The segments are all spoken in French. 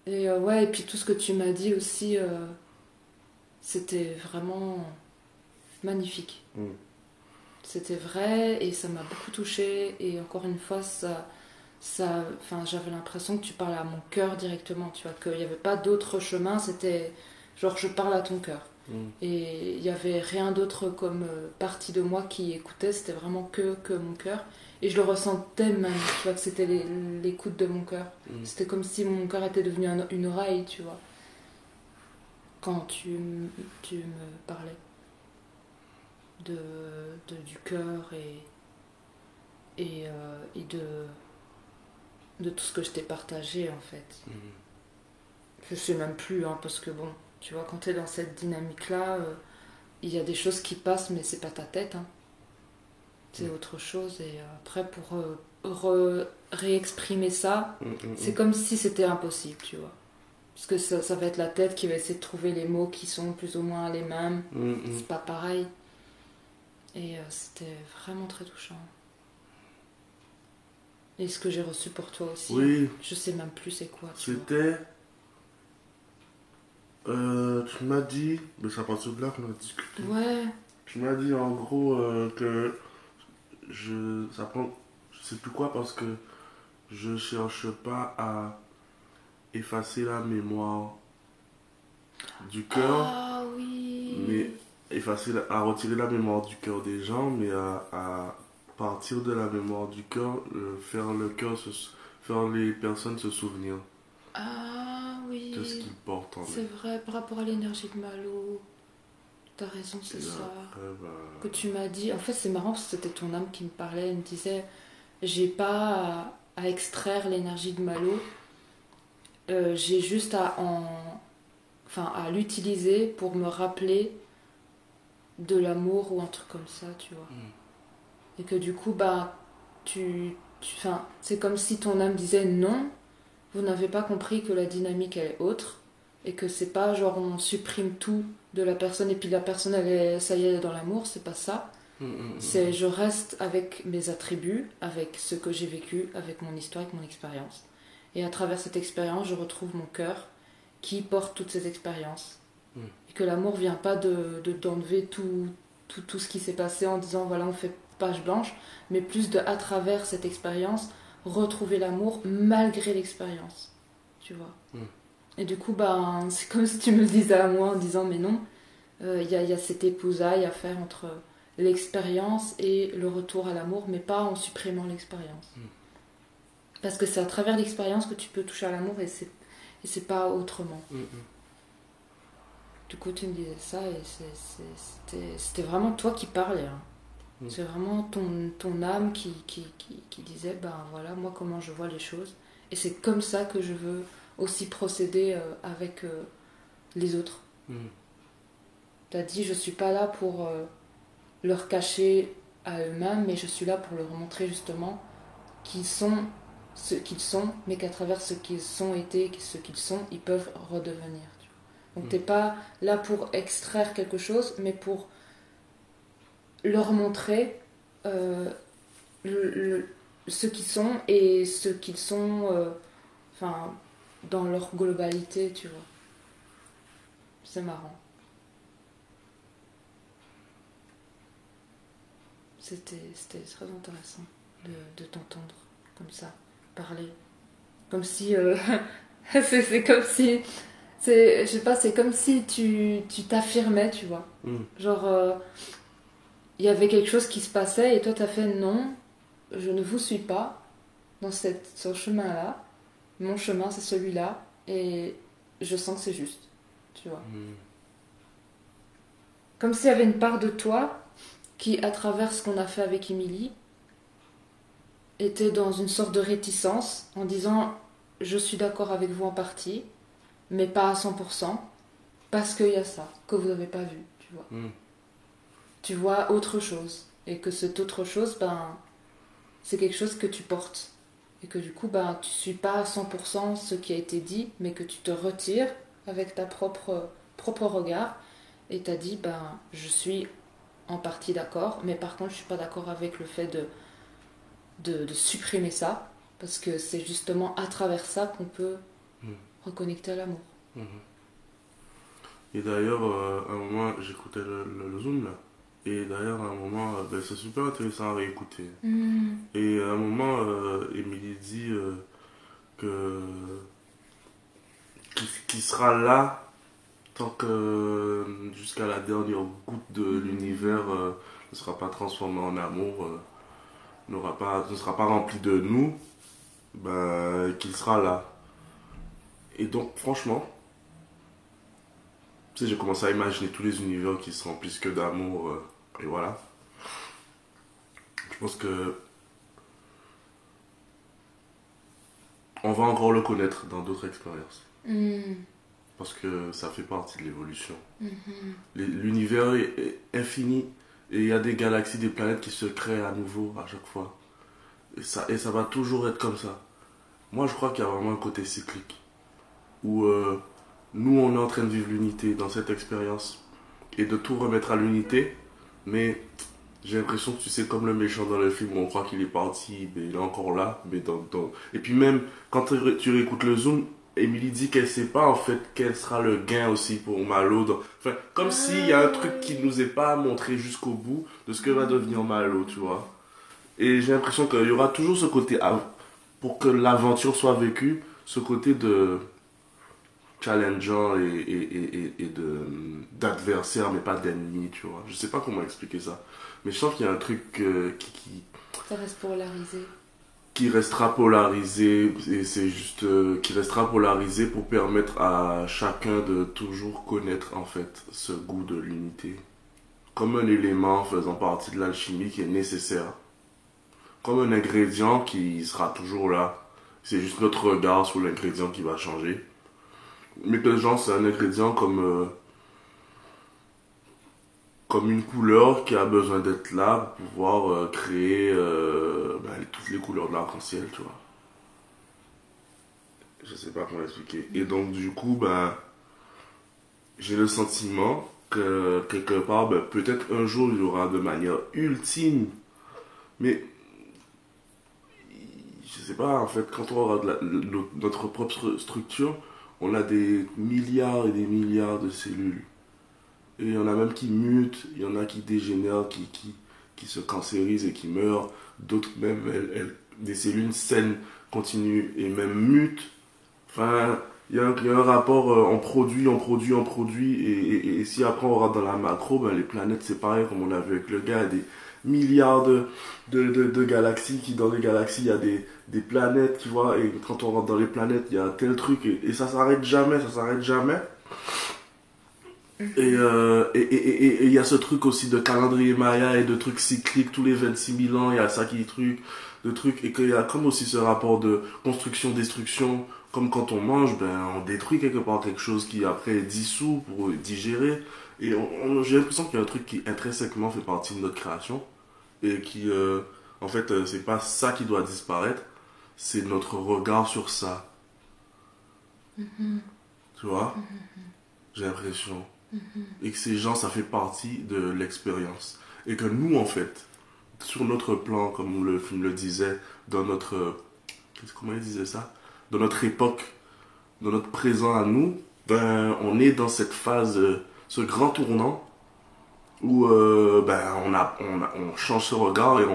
Et ouais, et puis tout ce que tu m'as dit aussi, c'était vraiment magnifique. Mm. C'était vrai et ça m'a beaucoup touchée. Et encore une fois, enfin, j'avais l'impression que tu parlais à mon cœur directement, tu vois, qu'il n'y avait pas d'autre chemin. C'était genre, je parle à ton cœur. Mm. Et il n'y avait rien d'autre comme partie de moi qui écoutait, c'était vraiment que mon cœur. Et je le ressentais même, tu vois, que c'était l'écoute de mon cœur. Mm. C'était comme si mon cœur était devenu une oreille, tu vois, quand tu me parlais de, du cœur et de tout ce que je t'ai partagé, en fait. Mm. Je sais même plus, hein, parce que bon, tu vois, quand tu es dans cette dynamique-là, il y a des choses qui passent, mais c'est pas ta tête, hein. C'est Mm. autre chose. Et après, pour réexprimer ça, Mm. c'est Mm. comme si c'était impossible, tu vois. Parce que ça va être la tête qui va essayer de trouver les mots qui sont plus ou moins les mêmes. Mm. Mm. C'est pas pareil. Et c'était vraiment très touchant. Et ce que j'ai reçu pour toi aussi, hein. Oui, Je sais même plus c'est quoi, tu vois. c'était. Tu m'as dit, mais ça passe au là qu'on a discuté. Ouais. Tu m'as dit en gros que ça prend, je sais plus quoi parce que je cherche pas à effacer la mémoire du cœur, Ah mais oui. à retirer la mémoire du cœur des gens, mais à partir de la mémoire du cœur, faire le cœur, faire les personnes se souvenir Ah de ce oui. qu'ils portent en eux. C'est vrai, par rapport à l'énergie de Malo. T'as raison, c'est Et ça. après, bah, Que tu m'as dit. En fait, c'est marrant parce que c'était ton âme qui me parlait. Elle me disait j'ai pas à extraire l'énergie de Malo. J'ai juste enfin, à l'utiliser pour me rappeler de l'amour ou un truc comme ça, tu vois. Et que du coup, bah, enfin, c'est comme si ton âme disait non, vous n'avez pas compris que la dynamique elle est autre et que c'est pas genre on supprime tout de la personne et puis la personne elle est, ça y est, elle est dans l'amour, c'est pas ça. C'est je reste avec mes attributs, avec ce que j'ai vécu, avec mon histoire, avec mon expérience. Et à travers cette expérience, je retrouve mon cœur qui porte toutes ces expériences. Et que l'amour vient pas d'enlever tout ce qui s'est passé en disant voilà, on fait page blanche, mais plus de, à travers cette expérience, retrouver l'amour malgré l'expérience. Tu vois. Et du coup, bah, c'est comme si tu me le disais à moi en disant mais non, y a cette épousaille à faire entre l'expérience et le retour à l'amour, mais pas en supprimant l'expérience. Parce que c'est à travers l'expérience que tu peux toucher à l'amour et c'est pas autrement. Du coup, tu me disais ça et c'était vraiment toi qui parlais, hein. C'est vraiment ton âme qui disait, ben voilà, moi comment je vois les choses. Et c'est comme ça que je veux aussi procéder avec les autres. T'as dit, je suis pas là pour leur cacher à eux-mêmes, mais je suis là pour leur montrer justement qu'ils sont ce qu'ils sont, mais qu'à travers ce qu'ils sont été, ce qu'ils sont, ils peuvent redevenir. Donc t'es pas là pour extraire quelque chose, mais pour leur montrer euh, le- le- ce qu'ils sont et ce qu'ils sont enfin, dans leur globalité, tu vois. C'est marrant. C'était très intéressant de t'entendre comme ça, parler. Comme si... c'est comme si... Je sais pas, c'est comme si tu t'affirmais, tu vois. Genre, il y avait quelque chose qui se passait et toi t'as fait non, je ne vous suis pas dans ce chemin-là. Mon chemin c'est celui-là et je sens que c'est juste, tu vois. Comme s'il y avait une part de toi qui, à travers ce qu'on a fait avec Émilie, était dans une sorte de réticence en disant je suis d'accord avec vous en partie, mais pas à 100%, parce qu'il y a ça que vous n'avez pas vu, tu vois. Tu vois autre chose et que cette autre chose, ben, c'est quelque chose que tu portes et que du coup ben, tu suis pas à 100% ce qui a été dit mais que tu te retires avec ta propre regard et t'as dit ben je suis en partie d'accord mais par contre je suis pas d'accord avec le fait de supprimer ça parce que c'est justement à travers ça qu'on peut reconnecter à l'amour. Mhm. Et d'ailleurs, à un moment, j'écoutais le Zoom là. Et d'ailleurs, à un moment, ben, c'est super intéressant à réécouter. Et à un moment, Émilie dit que qu'il sera là tant que jusqu'à la dernière goutte de l'univers ne sera pas transformé en amour, ne sera pas rempli de nous, ben, qu'il sera là. Et donc, franchement, tu sais, j'ai commencé à imaginer tous les univers qui se remplissent que d'amour. Et voilà. Je pense que on va encore le connaître dans d'autres expériences. Parce que ça fait partie de l'évolution. L'univers est infini et il y a des galaxies, des planètes qui se créent à nouveau à chaque fois. Et ça va toujours être comme ça. Moi, je crois qu'il y a vraiment un côté cyclique. Où nous, on est en train de vivre l'unité dans cette expérience. Et de tout remettre à l'unité. Mais j'ai l'impression que tu sais, comme le méchant dans le film où on croit qu'il est parti, mais il est encore là. Mais Et puis même, quand tu réécoutes le Zoom, Emily dit qu'elle sait pas en fait quel sera le gain aussi pour Malo. Enfin, comme s'il y a un truc qui nous est pas montré jusqu'au bout de ce que va devenir Malo, tu vois. Et j'ai l'impression qu'il y aura toujours ce côté, pour que l'aventure soit vécue, ce côté de challengeant et d'adversaire, mais pas d'ennemi, tu vois. Je sais pas comment expliquer ça. Mais je sens qu'il y a un truc Ça reste polarisé. qui restera polarisé, et c'est juste qui restera polarisé pour permettre à chacun de toujours connaître en fait ce goût de l'unité. Comme un élément faisant partie de l'alchimie qui est nécessaire. Comme un ingrédient qui sera toujours là. C'est juste notre regard sur l'ingrédient qui va changer. Mais que genre c'est un ingrédient comme une couleur qui a besoin d'être là pour pouvoir créer toutes les couleurs de l'arc-en-ciel, tu vois. Je sais pas comment expliquer. Et donc du coup, j'ai le sentiment que quelque part, peut-être un jour il y aura de manière ultime, mais je sais pas, en fait, quand on regarde notre propre structure, on a des milliards et des milliards de cellules. Et il y en a même qui mutent, il y en a qui dégénèrent, qui se cancérisent et qui meurent. D'autres même, des cellules saines continuent et même mutent. Enfin, il y a un rapport, on produit. Et si après on rentre dans la macro, les planètes c'est pareil, comme on a vu avec le gars, il y a des milliards de galaxies, dans les galaxies il y a des planètes, tu vois, et quand on rentre dans les planètes, il y a tel truc, et ça s'arrête jamais, ça s'arrête jamais. Et il y a ce truc aussi de calendrier Maya et de trucs cycliques, tous les 26 000 ans, il y a ça qui est de trucs, et qu'il y a comme aussi ce rapport de construction-destruction, comme quand on mange, on détruit quelque part quelque chose qui après est dissous pour digérer, et j'ai l'impression qu'il y a un truc qui intrinsèquement fait partie de notre création, et qui, en fait, c'est pas ça qui doit disparaître, c'est notre regard sur ça. Tu vois? J'ai l'impression. Et que ces gens, ça fait partie de l'expérience. Et que nous, en fait, sur notre plan, comme le film le disait, dans notre... Comment il disait ça? Dans notre époque, dans notre présent à nous, on est dans cette phase, ce grand tournant, où on change ce regard et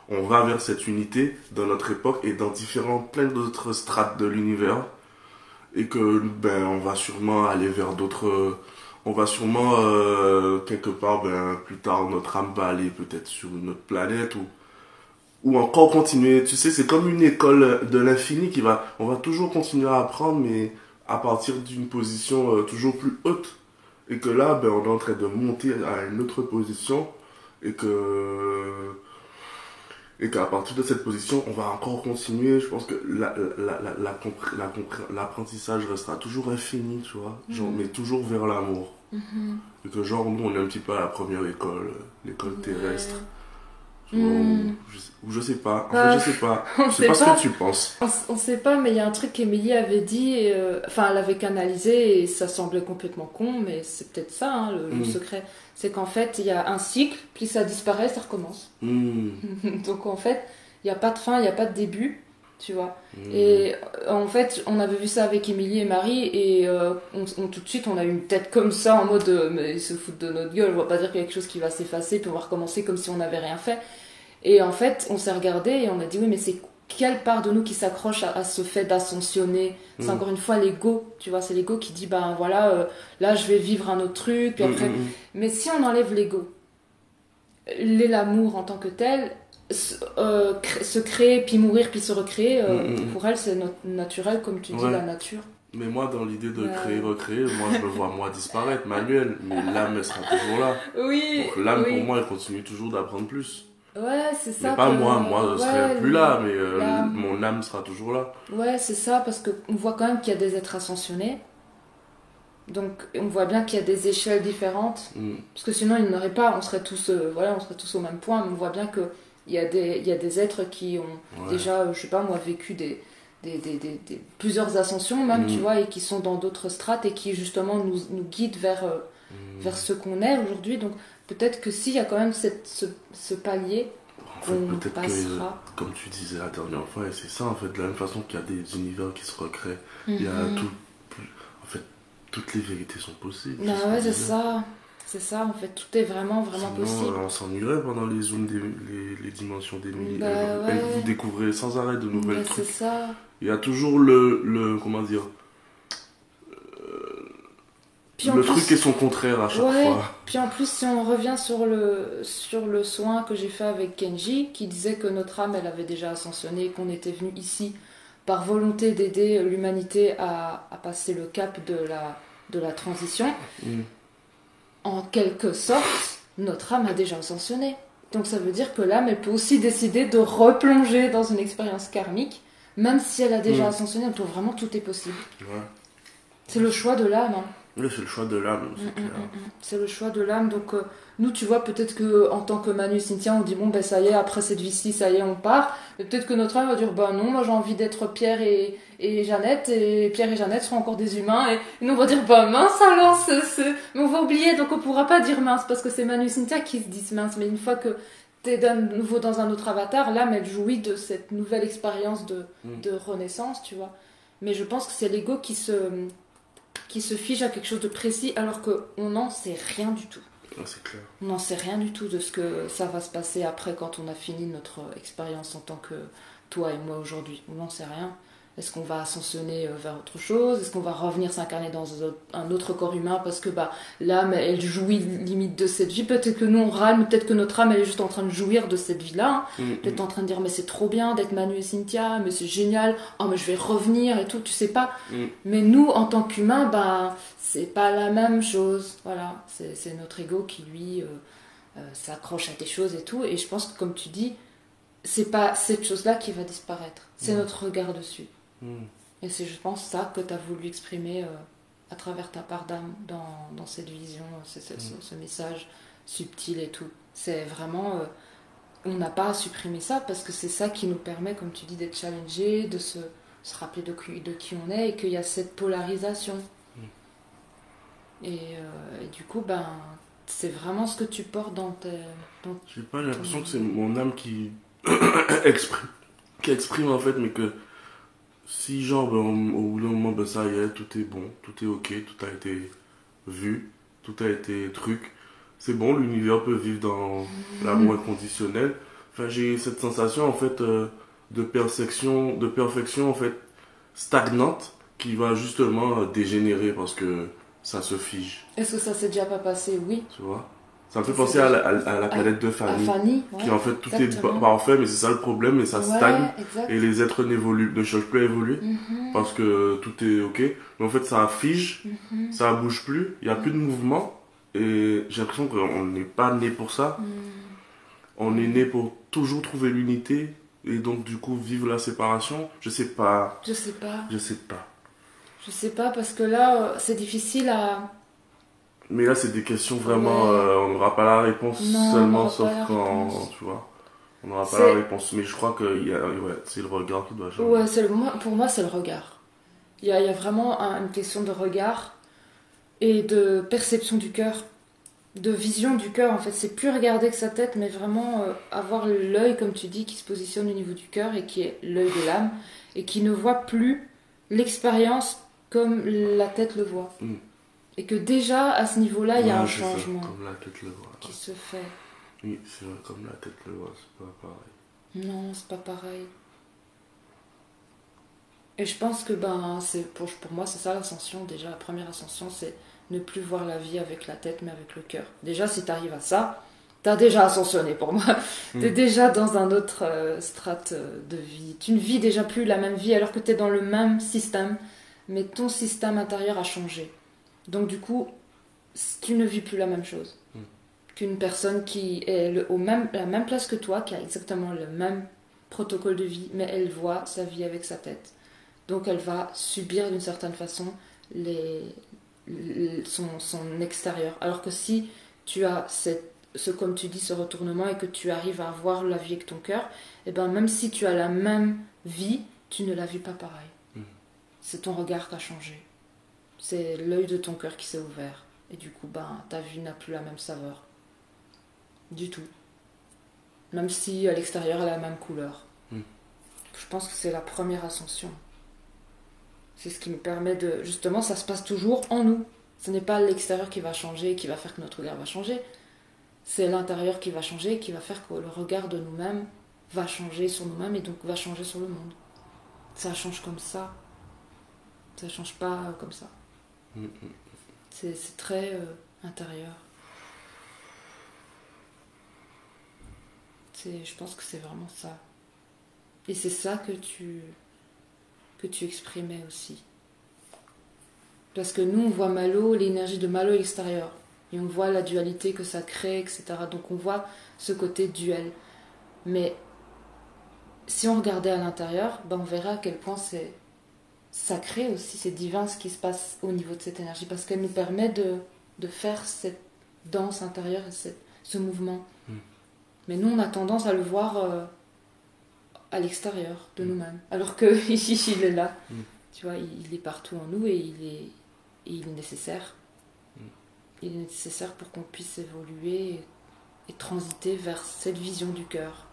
on va vers cette unité dans notre époque et dans plein d'autres strates de l'univers. Et que on va sûrement aller vers d'autres... On va sûrement, quelque part, plus tard, notre âme va aller peut-être sur une autre planète ou encore continuer. Tu sais, c'est comme une école de l'infini on va toujours continuer à apprendre, mais à partir d'une position toujours plus haute. Et que là, on est en train de monter à une autre position et qu'à partir de cette position, on va encore continuer. Je pense que l'apprentissage restera toujours infini, tu vois, genre, mais toujours vers l'amour. Et que genre, nous, on est un petit peu à la première école, l'école terrestre. Tu vois, ou je sais pas. En fait, je sais pas. Je sais pas ce que tu penses. On sait pas, mais il y a un truc qu'Émilie avait dit, enfin, elle avait canalisé et ça semblait complètement con, mais c'est peut-être ça, hein, le secret. C'est qu'en fait, il y a un cycle, puis ça disparaît, ça recommence. Donc en fait, il n'y a pas de fin, il n'y a pas de début. tu vois. Et en fait, on avait vu ça avec Émilie et Marie, et tout de suite, on a eu une tête comme ça, en mode, mais ils se foutent de notre gueule, on va pas dire qu'il y a quelque chose qui va s'effacer, puis on va recommencer comme si on n'avait rien fait. Et en fait, on s'est regardé et on a dit, oui, mais c'est quelle part de nous qui s'accroche à ce fait d'ascensionner. C'est encore une fois l'ego, tu vois, c'est l'ego qui dit, ben voilà, là je vais vivre un autre truc, puis après... Mais si on enlève l'ego, l'amour en tant que tel, se créer, puis mourir, puis se recréer, pour elle c'est naturel, comme tu dis, la nature. Mais moi, dans l'idée de créer, recréer, moi je me vois moi disparaître, Manuel, mais l'âme elle sera toujours là. Oui. Donc l'âme pour moi elle continue toujours d'apprendre plus. Ouais, c'est ça. Mais pas moi je serai plus là, mais mon âme sera toujours là. Ouais, c'est ça, parce qu'on voit quand même qu'il y a des êtres ascensionnés. Donc on voit bien qu'il y a des échelles différentes. Parce que sinon, il n'y en aurait pas, on serait tous au même point. Mais on voit bien qu'il y a des êtres qui ont déjà, je sais pas moi, vécu plusieurs ascensions même, tu vois, et qui sont dans d'autres strates et qui justement nous guident vers ce qu'on est aujourd'hui. Donc peut-être que s'il y a quand même ce palier, en fait, peut-être passera. Que, comme tu disais la dernière fois, et c'est ça en fait, de la même façon qu'il y a des univers qui se recréent, il y a en fait, toutes les vérités sont possibles. Bah ouais, c'est ça. C'est ça, en fait, tout est vraiment possible. On s'ennuierait pendant les zooms, les dimensions des milliers. Vous découvrez sans arrêt de nouvelles trucs. C'est ça. Il y a toujours le comment dire, le truc et son contraire à chaque fois. Puis en plus, si on revient sur le soin que j'ai fait avec Kenji, qui disait que notre âme, elle avait déjà ascensionné, qu'on était venu ici par volonté d'aider l'humanité à passer le cap de la transition. En quelque sorte, notre âme a déjà ascensionné. Donc ça veut dire que l'âme, elle peut aussi décider de replonger dans une expérience karmique, même si elle a déjà ascensionné. Donc vraiment, tout est possible. Ouais. C'est le choix de l'âme. Hein. Oui, c'est le choix de l'âme. C'est le choix de l'âme. Donc nous, tu vois, peut-être qu'en tant que Manu et Cynthia, on dit, bon, ben ça y est, après cette vie-ci, ça y est, on part. Mais peut-être que notre âme va dire, ben non, moi j'ai envie d'être Pierre et Jeannette, et Pierre et Jeannette seront encore des humains. Et nous, on va dire, ben mince alors, mais on va oublier, donc on pourra pas dire mince, parce que c'est Manu et Cynthia qui se disent mince. Mais une fois que t'es de nouveau dans un autre avatar, l'âme, elle jouit de cette nouvelle expérience de renaissance, tu vois. Mais je pense que c'est l'ego qui se fige à quelque chose de précis, alors qu'on n'en sait rien du tout. C'est clair. On n'en sait rien du tout de ce que ça va se passer après quand on a fini notre expérience en tant que toi et moi aujourd'hui. On n'en sait rien. Est-ce qu'on va ascensionner vers autre chose? Est-ce qu'on va revenir s'incarner dans un autre corps humain parce que l'âme, elle jouit limite de cette vie? Peut-être que nous, on râle, mais peut-être que notre âme, elle est juste en train de jouir de cette vie-là. Hein. Peut-être en train de dire, mais c'est trop bien d'être Manu et Cynthia, mais c'est génial, oh, mais je vais revenir et tout, tu sais pas. Mais nous, en tant qu'humains, c'est pas la même chose. Voilà, c'est notre ego qui, lui, s'accroche à des choses et tout. Et je pense que, comme tu dis, c'est pas cette chose-là qui va disparaître. C'est notre regard dessus. Et c'est, je pense, ça que tu as voulu exprimer à travers ta part d'âme dans cette vision, ce message subtil et tout. C'est vraiment... on n'a pas à supprimer ça parce que c'est ça qui nous permet, comme tu dis, d'être challengé, de se rappeler de qui on est et qu'il y a cette polarisation. Et du coup, c'est vraiment ce que tu portes dans tes... J'ai pas l'impression que c'est mon âme qui exprime en fait, mais que si genre au bout d'un moment ça y est, tout est bon, tout est ok, tout a été vu, tout a été truc, c'est bon, l'univers peut vivre dans l'amour inconditionnel. Enfin, j'ai cette sensation en fait de perfection en fait stagnante qui va justement dégénérer parce que ça se fige. Est-ce que ça s'est déjà pas passé? Oui. Tu vois, ça me fait penser à la planète de Fanny, qui en fait tout est parfait, mais c'est ça le problème, et ça stagne, et les êtres ne cherchent plus à évoluer, parce que tout est ok, mais en fait ça fige, ça bouge plus, il n'y a plus de mouvement, et j'ai l'impression qu'on n'est pas né pour ça, on est né pour toujours trouver l'unité, et donc du coup vivre la séparation, je sais pas. Je sais pas, parce que là, c'est difficile à... Mais là, c'est des questions vraiment... on n'aura pas la réponse seulement, sauf quand... Tu vois, on n'aura pas la réponse. Mais je crois que c'est le regard qui doit changer. Ouais, pour moi, c'est le regard. Il y a vraiment une question de regard et de perception du cœur. de vision du cœur en fait. C'est plus regarder que sa tête, mais vraiment avoir l'œil, comme tu dis, qui se positionne au niveau du cœur et qui est l'œil de l'âme et qui ne voit plus l'expérience comme la tête le voit. Et que déjà à ce niveau-là, il y a un changement comme la tête le voit, qui se fait. Oui, c'est vrai, comme la tête le voit, c'est pas pareil. Non, c'est pas pareil. Et je pense que pour moi, c'est ça l'ascension. Déjà, la première ascension, c'est ne plus voir la vie avec la tête, mais avec le cœur. Déjà, si tu arrives à ça, t'as déjà ascensionné pour moi. T'es déjà dans un autre strate de vie. Tu ne vis déjà plus la même vie alors que t'es dans le même système, mais ton système intérieur a changé. Donc du coup, tu ne vis plus la même chose qu'une personne qui est la même place que toi, qui a exactement le même protocole de vie, mais elle voit sa vie avec sa tête. Donc elle va subir d'une certaine façon son extérieur. Alors que si tu as comme tu dis, ce retournement et que tu arrives à voir la vie avec ton cœur, et ben même si tu as la même vie, tu ne la vis pas pareil. C'est ton regard qui a changé. C'est l'œil de ton cœur qui s'est ouvert. Et du coup, ta vie n'a plus la même saveur. Du tout. Même si à l'extérieur, elle a la même couleur. Je pense que c'est la première ascension. C'est ce qui me permet de... Justement, ça se passe toujours en nous. Ce n'est pas l'extérieur qui va changer, qui va faire que notre regard va changer. C'est l'intérieur qui va changer, qui va faire que le regard de nous-mêmes va changer sur nous-mêmes et donc va changer sur le monde. Ça change comme ça. Ça change pas comme ça. C'est très intérieur. Je pense que c'est vraiment ça. Et c'est ça que tu exprimais aussi. Parce que nous, on voit Malo, l'énergie de Malo à l'extérieur. Et on voit la dualité que ça crée, etc. Donc on voit ce côté duel. Mais si on regardait à l'intérieur, on verrait à quel point c'est sacré aussi, c'est divin ce qui se passe au niveau de cette énergie. Parce qu'elle nous permet de faire cette danse intérieure et ce mouvement. Mais nous, on a tendance à le voir à l'extérieur de nous-mêmes. Alors qu'il est là. Tu vois, il est partout en nous et il est nécessaire. Il est nécessaire pour qu'on puisse évoluer et transiter vers cette vision du cœur.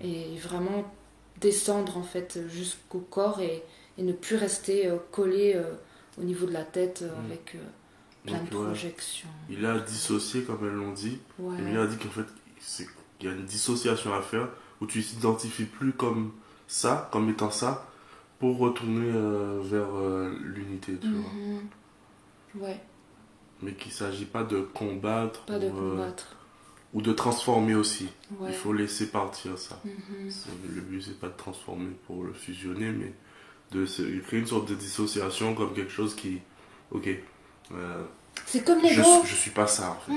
Et vraiment descendre en fait jusqu'au corps et ne plus rester collé au niveau de la tête avec plein de projections. Il a dissocié, comme elles l'ont dit. Ouais. Et lui a dit qu'en fait, il y a une dissociation à faire où tu ne t'identifies plus comme ça, comme étant ça, pour retourner vers l'unité, tu vois. Ouais. Mais qu'il ne s'agit pas de combattre. Pas de combattre. Ou de transformer aussi. Ouais. Il faut laisser partir ça. Le but, c'est pas de transformer pour le fusionner, mais de créer une sorte de dissociation comme quelque chose qui... Ok. C'est comme l'ego. Je suis pas ça, en fait.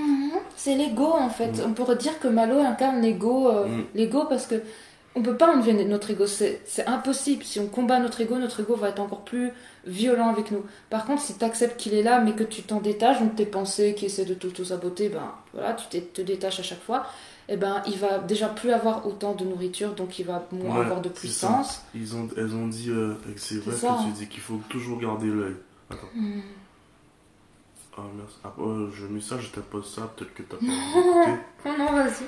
C'est l'ego, en fait. On pourrait dire que Malo incarne l'ego, l'ego parce que on peut pas enlever notre ego, c'est impossible. Si on combat notre ego va être encore plus violent avec nous. Par contre, si tu acceptes qu'il est là, mais que tu t'en détaches, donc tes pensées qui essaient de tout saboter, voilà, tu te détaches à chaque fois, il va déjà plus avoir autant de nourriture, donc il va moins avoir de puissance. Elles ont dit, c'est vrai que tu dis qu'il faut toujours garder l'œil. Attends. Ah, merci. Ah, je mets ça, je t'impose ça, peut-être que t'as pas écouté. Non, vas-y.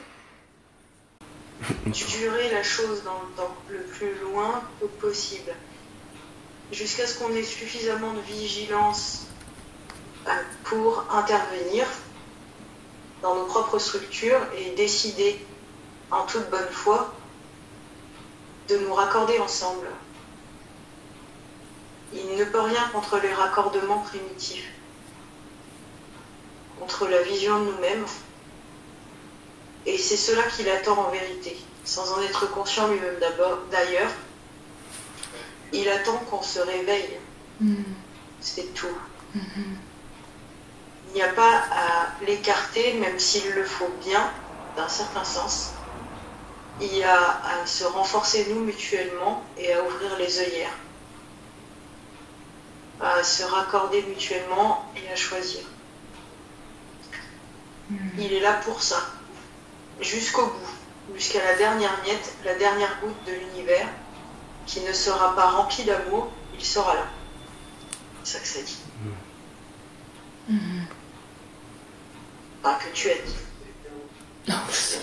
Durer la chose dans le temps, le plus loin possible, jusqu'à ce qu'on ait suffisamment de vigilance pour intervenir dans nos propres structures et décider en toute bonne foi de nous raccorder ensemble. Il ne peut rien contre les raccordements primitifs, contre la vision de nous-mêmes. Et c'est cela qu'il attend en vérité, sans en être conscient lui-même d'ailleurs. Il attend qu'on se réveille. C'est tout. Il n'y a pas à l'écarter, même s'il le faut bien, d'un certain sens. Il y a à se renforcer nous mutuellement et à ouvrir les œillères. À se raccorder mutuellement et à choisir. Il est là pour ça. Jusqu'au bout, jusqu'à la dernière miette, la dernière goutte de l'univers, qui ne sera pas rempli d'amour, il sera là. C'est ça que ça dit. Ah, que tu aides. Non, c'est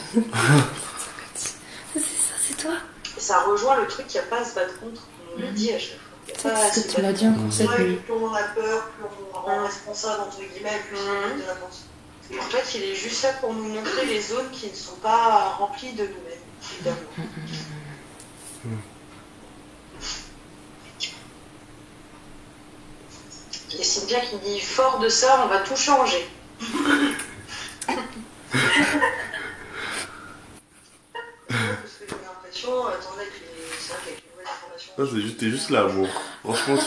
ça, c'est toi. Et ça rejoint le truc qu'il n'y a pas à se battre contre. On le dit à chaque fois. C'est ce que tu m'as dit encore cette nuit. Plus on a peur, plus on rend responsable, entre guillemets, plus on de la force. En fait, il est juste là pour nous montrer les zones qui ne sont pas remplies de nous-mêmes et d'amour. Et Cynthia qui dit, fort de ça, on va tout changer. Parce que j'ai l'impression, attendez, c'est vrai qu'avec les nouvelles informations... T'es juste l'amour. Franchement,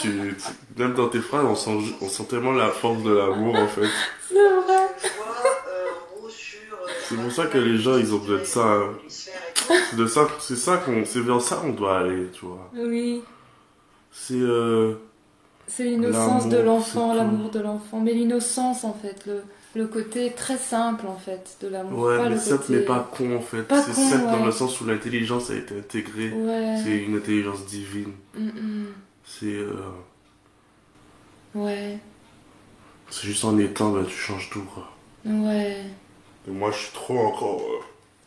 même dans tes phrases, on sent tellement la force de l'amour, en fait. C'est vrai. C'est pour ça que les gens, ils ont besoin de ça. Hein. C'est vers ça qu'on doit aller, tu vois. Oui. C'est l'innocence de l'enfant, l'amour de l'enfant. Mais l'innocence, en fait, le côté très simple, en fait, de l'amour. Ouais, pas mais le simple, côté... mais pas con, en fait. C'est simple dans le sens où l'intelligence a été intégrée. Ouais. C'est une intelligence divine. C'est... Ouais. C'est juste en étant, tu changes tout, quoi. Ouais. Et moi, je suis trop encore...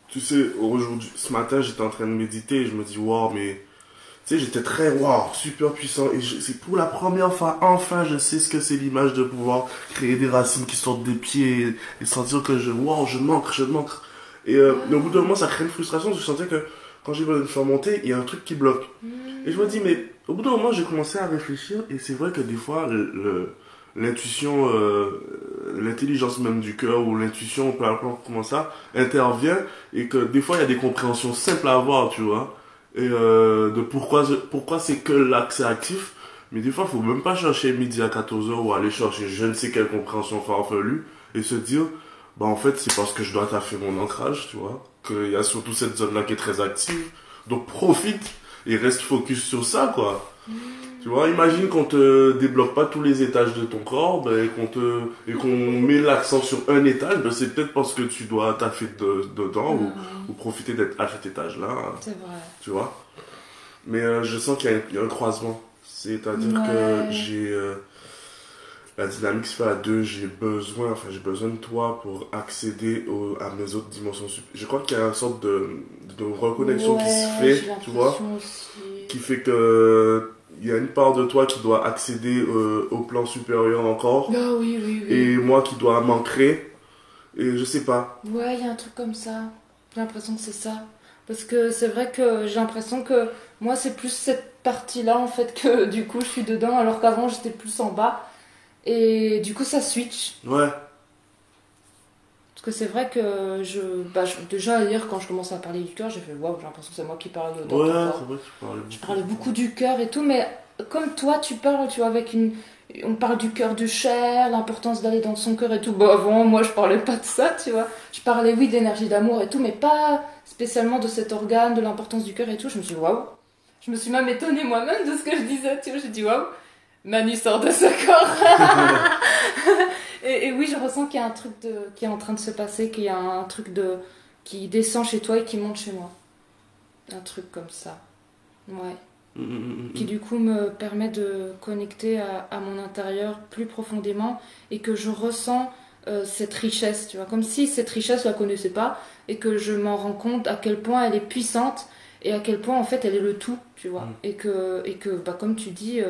Tu sais, aujourd'hui, ce matin, j'étais en train de méditer et je me dis, waouh, mais... Tu sais, j'étais très, waouh, super puissant. Et c'est pour la première fois, enfin, je sais ce que c'est l'image de pouvoir créer des racines qui sortent des pieds et sentir que je manque. Et au bout d'un moment, ça crée une frustration. Je sentais que quand j'ai voulu me faire monter, il y a un truc qui bloque. Et je me dis, mais au bout d'un moment, j'ai commencé à réfléchir. Et c'est vrai que des fois, l'intuition, l'intelligence même du cœur ou l'intuition, peu importe comment ça, intervient. Et que des fois, il y a des compréhensions simples à avoir, tu vois. Et de pourquoi c'est que là que c'est actif. Mais des fois, il faut même pas chercher midi à 14h ou aller chercher je ne sais quelle compréhension farfelue et se dire, bah en fait, c'est parce que je dois taffer mon ancrage, tu vois, qu'il y a surtout cette zone-là qui est très active. Donc profite et reste focus sur ça, quoi. Tu vois, imagine qu'on te débloque pas tous les étages de ton corps, et qu'on met l'accent sur un étage, c'est peut-être parce que tu dois taffer dedans ou profiter d'être à cet étage-là. C'est vrai. Tu vois. Mais je sens qu'il y a un croisement. C'est-à-dire que j'ai la dynamique se fait à deux, j'ai besoin de toi pour accéder à mes autres dimensions. Je crois qu'il y a une sorte de reconnexion qui se fait, tu vois, qui fait que il y a une part de toi qui doit accéder au plan supérieur encore. Ah, oui. Et moi qui dois m'ancrer. Et je sais pas. Ouais, il y a un truc comme ça. J'ai l'impression que c'est ça. Parce que c'est vrai que j'ai l'impression que moi, c'est plus cette partie-là, en fait, que du coup, je suis dedans, alors qu'avant, j'étais plus en bas. Et du coup, ça switch. Ouais. Parce que c'est vrai que déjà, hier, quand je commençais à parler du cœur, j'ai fait waouh, j'ai l'impression que c'est moi qui parle dans ton corps. C'est vrai que tu parlais beaucoup. Je parlais beaucoup du cœur et tout, mais comme toi, tu parles, tu vois, avec une... On parle du cœur de chair, l'importance d'aller dans son cœur et tout. Bah avant, moi, je parlais pas de ça, tu vois. Je parlais, oui, d'énergie d'amour et tout, mais pas spécialement de cet organe, de l'importance du cœur et tout. Je me suis dit, waouh. Je me suis même étonnée moi-même de ce que je disais, tu vois. J'ai dit, waouh, Manu sort de ce corps. et oui, je ressens qu'il y a un truc qui est en train de se passer, qu'il y a un truc qui descend chez toi et qui monte chez moi. Un truc comme ça. Ouais. Qui du coup me permet de connecter à mon intérieur plus profondément et que je ressens cette richesse, tu vois, comme si cette richesse je la connaissais pas et que je m'en rends compte à quel point elle est puissante et à quel point en fait elle est le tout, tu vois, et que bah, comme tu dis,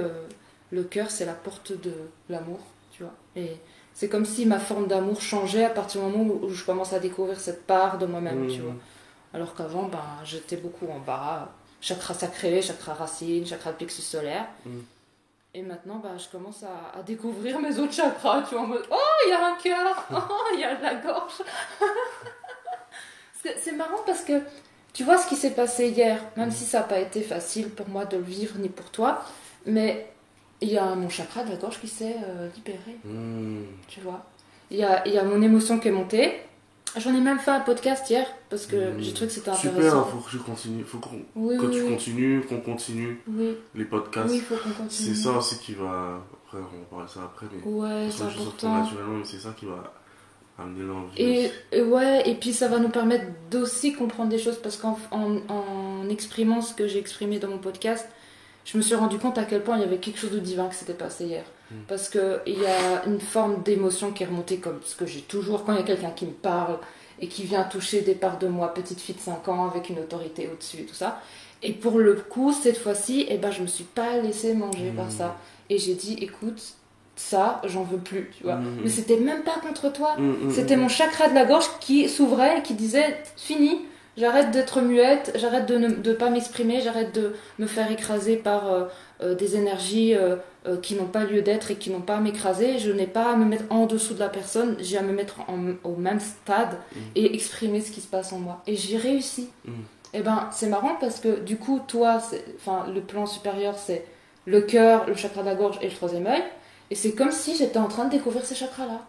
le cœur c'est la porte de l'amour, tu vois, et c'est comme si ma forme d'amour changeait à partir du moment où je commence à découvrir cette part de moi-même, tu vois, alors qu'avant ben, j'étais beaucoup en bas, chakra sacré, chakra racine, chakra plexus solaire. Et maintenant, bah, je commence à découvrir mes autres chakras, tu vois, en mode « Oh, il y a un cœur! Oh, il y a de la gorge! » C'est marrant parce que, tu vois ce qui s'est passé hier, même si ça n'a pas été facile pour moi de le vivre, ni pour toi, mais il y a mon chakra de la gorge qui s'est libéré, tu vois. Il y a mon émotion qui est montée. J'en ai même fait un podcast hier parce que j'ai trouvé que c'était intéressant. Super, faut que je continue, faut qu'on continue les podcasts. Oui, il faut qu'on continue. C'est ça aussi qui va, après on va parler ça après, mais ouais, c'est important. Naturellement, mais c'est ça qui va amener l'envie. Et puis ça va nous permettre d'aussi comprendre des choses parce qu'en exprimant ce que j'ai exprimé dans mon podcast, je me suis rendu compte à quel point il y avait quelque chose de divin qui s'était passé hier. Parce qu'il y a une forme d'émotion qui est remontée, comme ce que j'ai toujours quand il y a quelqu'un qui me parle et qui vient toucher des parts de moi, petite fille de 5 ans avec une autorité au-dessus et tout ça. Et pour le coup, cette fois-ci, eh ben, je me suis pas laissée manger par ça. Et j'ai dit, écoute, ça, j'en veux plus, tu vois. Mais c'était même pas contre toi. C'était mon chakra de la gorge qui s'ouvrait et qui disait, fini, j'arrête d'être muette, j'arrête de ne pas m'exprimer, j'arrête de me faire écraser par des énergies qui n'ont pas lieu d'être et qui n'ont pas à m'écraser. Je n'ai pas à me mettre en dessous de la personne, j'ai à me mettre au même stade et exprimer ce qui se passe en moi. Et j'ai réussi. Et ben, c'est marrant parce que du coup, toi, le plan supérieur, c'est le cœur, le chakra de la gorge et le troisième œil. Et c'est comme si j'étais en train de découvrir ces chakras-là.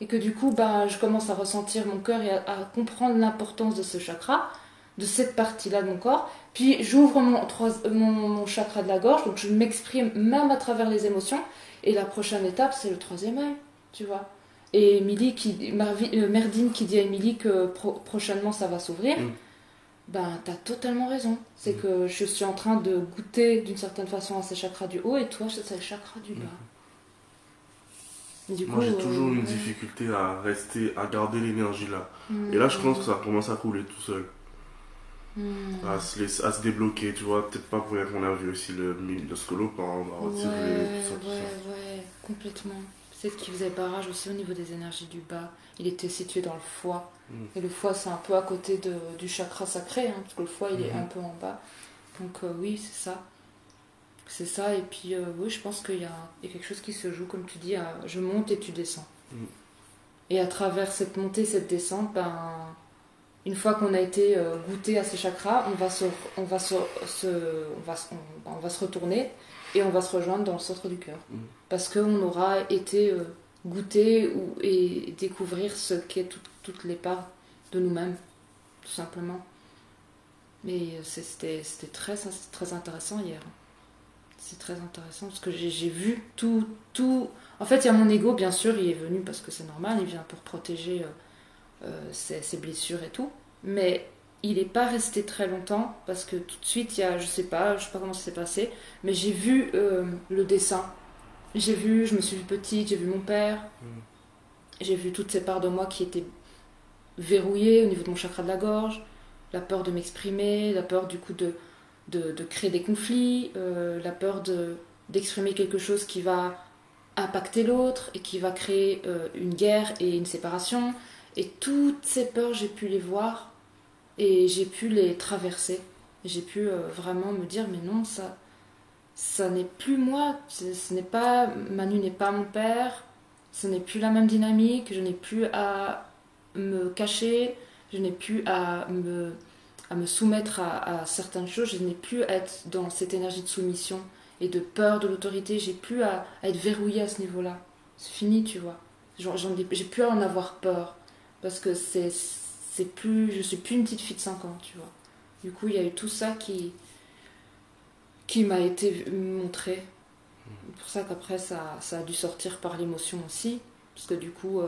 Et que du coup, bah, je commence à ressentir mon cœur et à comprendre l'importance de ce chakra, de cette partie-là de mon corps. Puis j'ouvre mon chakra de la gorge, donc je m'exprime même à travers les émotions. Et la prochaine étape, c'est le troisième œil, tu vois. Et Merdine qui dit à Émilie que prochainement ça va s'ouvrir, ben t'as totalement raison. C'est que je suis en train de goûter d'une certaine façon à ces chakras du haut et toi, c'est le chakra du bas. Du Moi, coup, j'ai toujours une difficulté à garder l'énergie là. Et là, je pense que ça commence à couler tout seul. À se débloquer, tu vois. Peut-être pas pour être nerveux aussi, le scolopend, on va retirer tout ça. Ouais, complètement. C'est ce qui faisait barrage aussi au niveau des énergies du bas. Il était situé dans le foie. Et le foie, c'est un peu à côté du chakra sacré, hein, parce que le foie, il est un peu en bas. Donc oui, c'est ça. C'est ça, et puis oui, je pense qu'il y a quelque chose qui se joue, comme tu dis, je monte et tu descends. Et à travers cette montée, cette descente, ben, une fois qu'on a été goûté à ces chakras, on va se retourner et on va se rejoindre dans le centre du cœur. Parce qu'on aura été goûter et découvrir ce qu'est toutes les parts de nous-mêmes, tout simplement. Mais c'était très intéressant hier. C'est très intéressant parce que j'ai vu tout. En fait, il y a mon ego, bien sûr, il est venu parce que c'est normal, il vient pour protéger ses blessures et tout. Mais il n'est pas resté très longtemps parce que tout de suite, je sais pas comment ça s'est passé, mais j'ai vu le dessin. Je me suis vue petite, j'ai vu mon père, j'ai vu toutes ces parts de moi qui étaient verrouillées au niveau de mon chakra de la gorge, la peur de m'exprimer, la peur du coup de créer des conflits, la peur d'exprimer quelque chose qui va impacter l'autre et qui va créer une guerre et une séparation. Et toutes ces peurs, j'ai pu les voir et j'ai pu les traverser. J'ai pu vraiment me dire, mais non, ça n'est plus moi. Manu n'est pas mon père. Ce n'est plus la même dynamique. Je n'ai plus à me cacher. Je n'ai plus à me soumettre à certaines choses, je n'ai plus à être dans cette énergie de soumission et de peur de l'autorité, j'ai plus à être verrouillée à ce niveau-là. C'est fini, tu vois. J'ai plus à en avoir peur parce que je suis plus une petite fille de 5 ans, tu vois. Du coup, il y a eu tout ça qui m'a été montré. C'est pour ça qu'après, ça a dû sortir par l'émotion aussi, parce que du coup,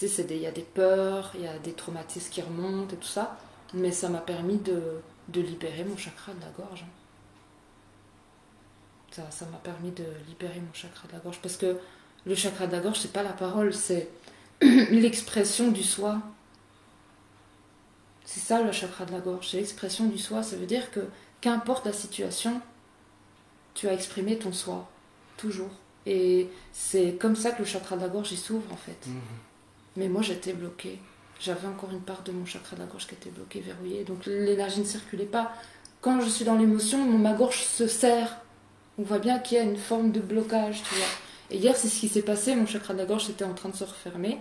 il y a des peurs, il y a des traumatismes qui remontent et tout ça, mais ça m'a permis de libérer mon chakra de la gorge. Ça m'a permis de libérer mon chakra de la gorge, parce que le chakra de la gorge, c'est pas la parole, c'est l'expression du soi. C'est ça le chakra de la gorge, c'est l'expression du soi. Ça veut dire que qu'importe la situation, tu as exprimé ton soi, toujours. Et c'est comme ça que le chakra de la gorge il s'ouvre en fait. Mais moi j'étais bloquée. J'avais encore une part de mon chakra de la gorge qui était bloquée, verrouillée. Donc l'énergie ne circulait pas. Quand je suis dans l'émotion, ma gorge se serre. On voit bien qu'il y a une forme de blocage, tu vois. Et hier, c'est ce qui s'est passé. Mon chakra de la gorge était en train de se refermer.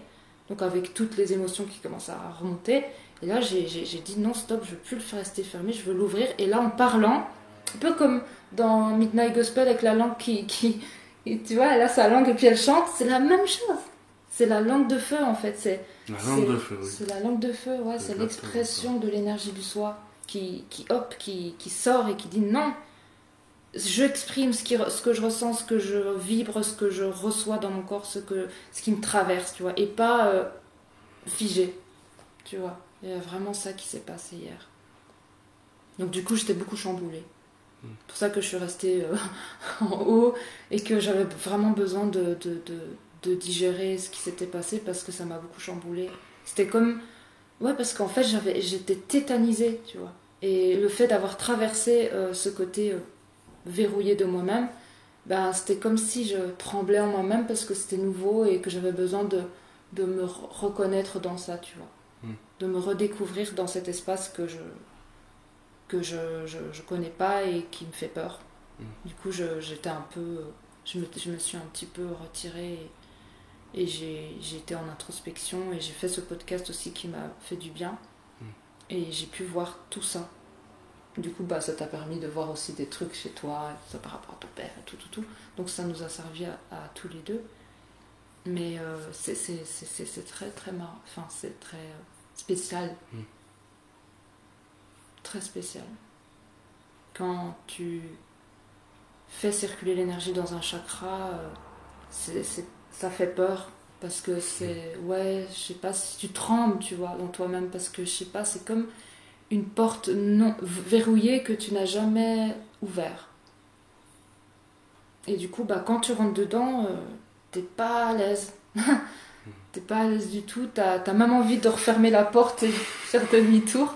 Donc avec toutes les émotions qui commencent à remonter. Et là, j'ai dit non, stop, je ne veux plus le faire rester fermé, je veux l'ouvrir. Et là, en parlant, un peu comme dans Midnight Gospel avec la langue qui tu vois, elle a sa langue et puis elle chante, c'est la même chose. C'est la langue de feu en fait. C'est la langue de feu, ouais. C'est l'expression de l'énergie du soi qui sort et qui dit non. J'exprime ce que je ressens, ce que je vibre, ce que je reçois dans mon corps, ce qui me traverse, tu vois, et pas figé, tu vois. Il y a vraiment ça qui s'est passé hier. Donc du coup, j'étais beaucoup chamboulée. C'est pour ça que je suis restée en haut et que j'avais vraiment besoin de digérer ce qui s'était passé parce que ça m'a beaucoup chamboulée. C'était comme... Ouais, parce qu'en fait, j'étais tétanisée, tu vois. Et le fait d'avoir traversé ce côté verrouillé de moi-même, ben, c'était comme si je tremblais en moi-même parce que c'était nouveau et que j'avais besoin de me reconnaître dans ça, tu vois. De me redécouvrir dans cet espace que je connais pas et qui me fait peur. Du coup, j'étais un peu... Je me suis un petit peu retirée et j'ai été en introspection et j'ai fait ce podcast aussi qui m'a fait du bien. Et j'ai pu voir tout ça. Du coup, bah, ça t'a permis de voir aussi des trucs chez toi, ça par rapport à ton père et tout. Donc ça nous a servi à tous les deux. Mais c'est très très marrant. Enfin, c'est très spécial. Très spécial. Quand tu fais circuler l'énergie dans un chakra, ça fait peur. Parce que c'est... Ouais, je sais pas si tu trembles, tu vois, dans toi-même. Parce que, je sais pas, c'est comme une porte non verrouillée que tu n'as jamais ouvert. Et du coup, bah, quand tu rentres dedans, t'es pas à l'aise. T'es pas à l'aise du tout. T'as même envie de refermer la porte et faire demi-tour.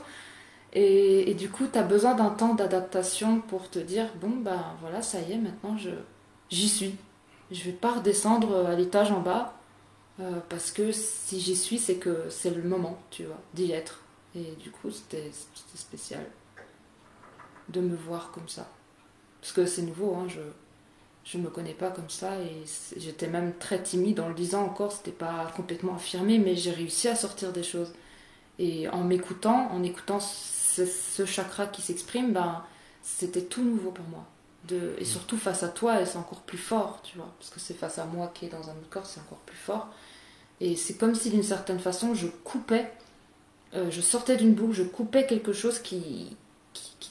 Et du coup, t'as besoin d'un temps d'adaptation pour te dire, bon, bah voilà, ça y est, maintenant j'y suis. Je vais pas redescendre à l'étage en bas. Parce que si j'y suis, c'est que c'est le moment, tu vois, d'y être. Et du coup, c'était spécial de me voir comme ça. Parce que c'est nouveau, hein, je me connais pas comme ça et j'étais même très timide en le disant encore, c'était pas complètement affirmé, mais j'ai réussi à sortir des choses. Et en écoutant ce chakra qui s'exprime, ben, c'était tout nouveau pour moi. Et surtout face à toi, c'est encore plus fort, tu vois, parce que c'est face à moi qui est dans un autre corps, c'est encore plus fort. Et c'est comme si d'une certaine façon, je coupais, je sortais d'une boucle, je coupais quelque chose qui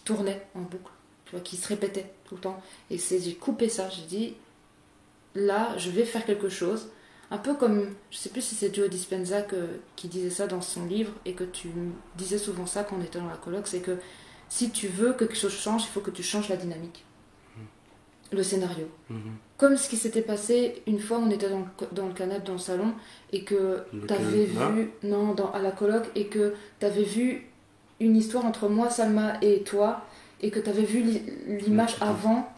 tournait en boucle, tu vois, qui se répétait tout le temps. Et j'ai coupé ça, j'ai dit, là, je vais faire quelque chose. Un peu comme, je sais plus si c'est Joe Dispenza qui disait ça dans son livre, et que tu disais souvent ça quand on était dans la coloc, c'est que si tu veux que quelque chose change, il faut que tu changes la dynamique, le scénario. Comme ce qui s'était passé une fois, on était dans le canapé, dans le salon, et que t'avais vu, non, à la coloc, et que t'avais vu une histoire entre moi, Salma et toi, et que t'avais vu l'image avant,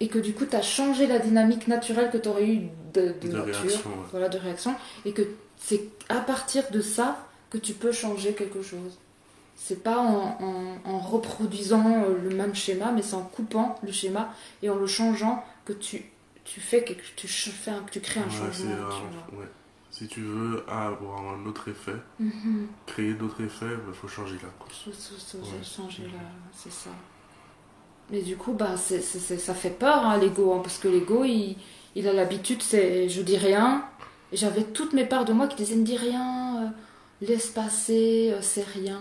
et que du coup t'as changé la dynamique naturelle que t'aurais eu de nature, réaction, ouais. Voilà, de réaction, et que c'est à partir de ça que tu peux changer quelque chose. C'est pas en reproduisant le même schéma, mais c'est en coupant le schéma et en le changeant que tu crées un changement. Ouais. Si tu veux avoir un autre effet, créer d'autres effets, il faut changer la cause. Changer c'est ça. Mais du coup, bah, ça fait peur, hein, l'ego, hein, parce que l'ego, il a l'habitude, c'est je dis rien. Et j'avais toutes mes parts de moi qui disaient ne dis rien, laisse passer, c'est rien.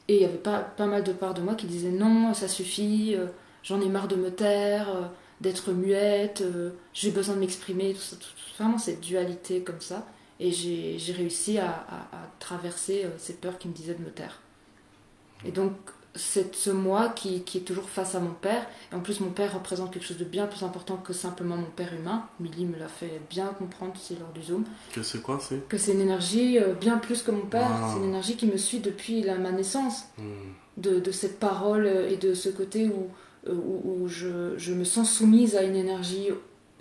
Et il y avait pas mal de parts de moi qui disaient non, ça suffit, j'en ai marre de me taire, d'être muette, j'ai besoin de m'exprimer, tout ça, vraiment cette dualité comme ça. Et j'ai réussi à traverser ces peurs qui me disaient de me taire. Et donc, c'est ce moi qui est toujours face à mon père. Et en plus, mon père représente quelque chose de bien plus important que simplement mon père humain. Milly me l'a fait bien comprendre, c'est lors du Zoom. Que c'est quoi, c'est ? Que c'est une énergie bien plus que mon père. Wow. C'est une énergie qui me suit depuis ma naissance. De cette parole et de ce côté où je me sens soumise à une énergie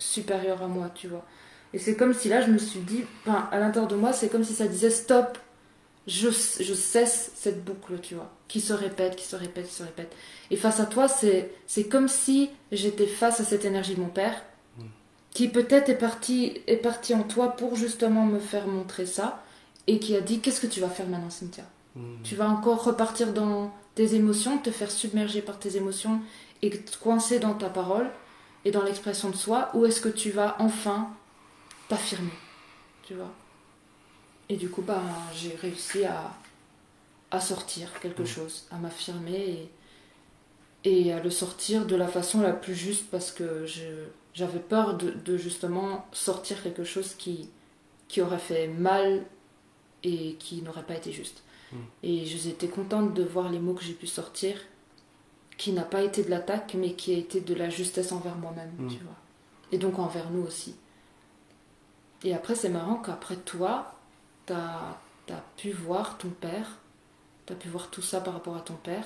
supérieure à moi, tu vois. Et c'est comme si là, je me suis dit, à l'intérieur de moi, c'est comme si ça disait stop. Je cesse cette boucle, tu vois, qui se répète. Et face à toi, c'est comme si j'étais face à cette énergie de mon père, qui peut-être est parti en toi pour justement me faire montrer ça, et qui a dit, qu'est-ce que tu vas faire maintenant, Cynthia ? Tu vas encore repartir dans tes émotions, te faire submerger par tes émotions, et te coincer dans ta parole, et dans l'expression de soi, ou est-ce que tu vas enfin t'affirmer, tu vois ? Et du coup, j'ai réussi à sortir quelque chose, à m'affirmer et à le sortir de la façon la plus juste parce que j'avais peur de justement sortir quelque chose qui aurait fait mal et qui n'aurait pas été juste. Et j'étais contente de voir les mots que j'ai pu sortir qui n'a pas été de l'attaque, mais qui a été de la justesse envers moi-même, tu vois. Et donc envers nous aussi. Et après, c'est marrant qu'après toi, t'as pu voir ton père, t'as pu voir tout ça par rapport à ton père,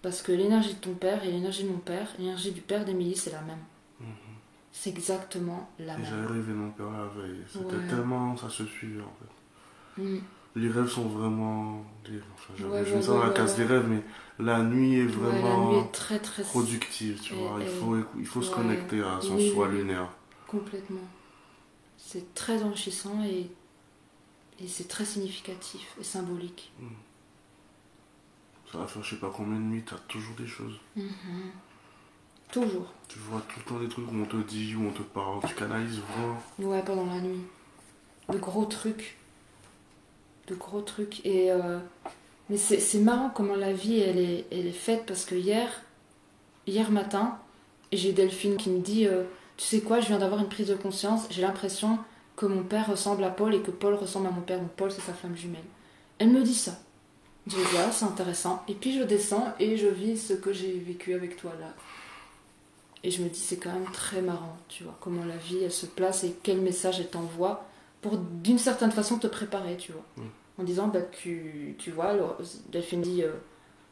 parce que l'énergie de ton père et l'énergie de mon père, l'énergie du père d'Émilie, c'est la même. C'est exactement la même. J'avais rêvé mon père la veille. C'était tellement... Ça se suivait, en fait. Les rêves sont vraiment... Enfin, je me sens dans la case des rêves, mais la nuit est vraiment la nuit est très, très productive, tu vois. Il faut se connecter à son soi lunaire. Complètement. C'est très enrichissant et c'est très significatif et symbolique. Ça va faire je sais pas combien de nuits, t'as toujours des choses. Toujours. Tu vois tout le temps des trucs où on te dit, où on te parle, tu canalises vraiment. Ouais, pendant la nuit. De gros trucs. Et mais c'est marrant comment la vie elle est faite, parce que hier matin, j'ai Delphine qui me dit tu sais quoi, je viens d'avoir une prise de conscience, j'ai l'impression que mon père ressemble à Paul et que Paul ressemble à mon père, donc Paul c'est sa femme jumelle. Elle me dit ça. Je dis ah, c'est intéressant. Et puis je descends et je vis ce que j'ai vécu avec toi là. Et je me dis c'est quand même très marrant, tu vois, comment la vie elle se place et quel message elle t'envoie pour d'une certaine façon te préparer, tu vois. En disant bah tu vois, Delphine dit